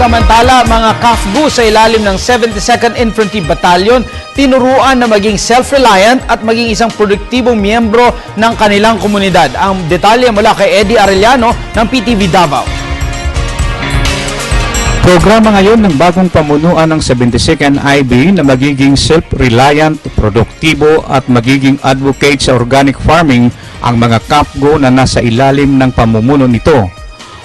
Samantala, mga KAFGU sa ilalim ng 72nd Infantry Battalion, tinuruan na maging self-reliant at maging isang produktibong miyembro ng kanilang komunidad. Ang detalye mula kay Eddie Arellano ng PTV Davao. Programa ngayon ng bagong pamunuan ng 72nd IB na magiging self-reliant, produktibo at magiging advocate sa organic farming ang mga KAFGU na nasa ilalim ng pamumuno nito.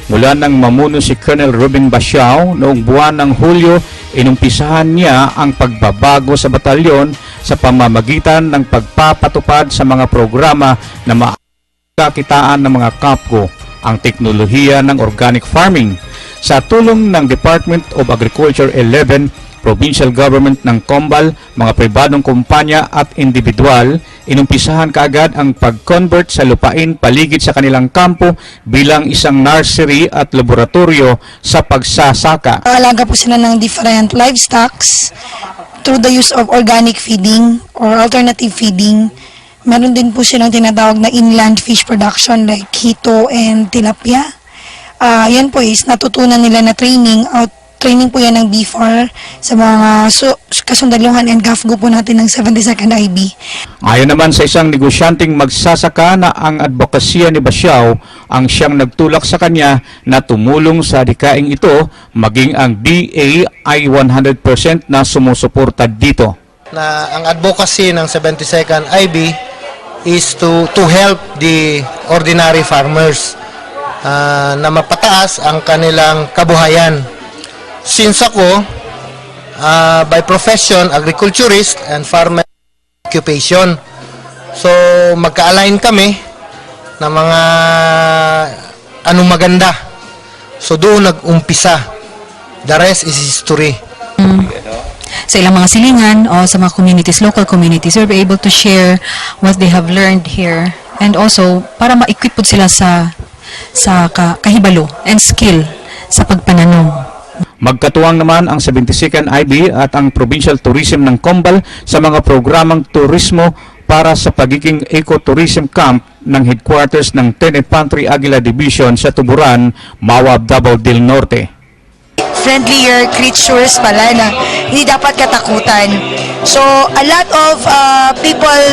Mula nang mamuno si Colonel Ruben Basiao noong buwan ng Hulyo, inumpisahan niya ang pagbabago sa batalyon sa pamamagitan ng pagpapatupad sa mga programa na makakakitaan ng mga KAFGU ang teknolohiya ng organic farming. Sa tulong ng Department of Agriculture 11, provincial government ng Combal, mga pribadong kumpanya at individual, inumpisahan kaagad ang pag-convert sa lupain paligid sa kanilang kampo bilang isang nursery at laboratorio sa pagsasaka. Alaga po sila ng different livestocks through the use of organic feeding or alternative feeding. Meron din po silang tinatawag na inland fish production like hito and tilapia. Yan po is natutunan nila na training po yan ng B4 sa mga kasundaluhan and KAFGU po natin ng 72nd IB. Ayon naman sa isang negosyanteng magsasaka na ang advokasya ni Basiao ang siyang nagtulak sa kanya na tumulong sa adhikaing ito, maging ang DA ay 100% na sumusuporta dito. Na ang advocacy ng 72nd IB is to help the ordinary farmers na mapataas ang kanilang kabuhayan. Since ako, by profession, agriculturist and farmer occupation. So, magka-align kami na mga anong maganda. So, doon nag-umpisa. The rest is history. Sa ilang mga silingan o sa mga communities, local communities, we're able to share what they have learned here. And also, para ma-equip po sila sa kahibalo and skill sa pagpananom. Magkatuwang naman ang 72nd IB at ang Provincial Tourism ng Combal sa mga programang turismo para sa pagiging ecotourism camp ng headquarters ng 10th Infantry Aguila Division sa Tuburan, Mawab, Davao del Norte. Friendlier creatures pala na hindi dapat katakutan. So, a lot of people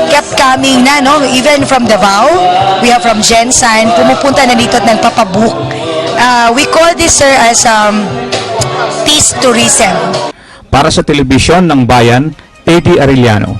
kept coming na, no? Even from Davao, we have from Gensan, pumupunta na dito at nagpapabook. We call this, sir, as peace tourism. Para sa telebisyon ng bayan, Eddie Arellano.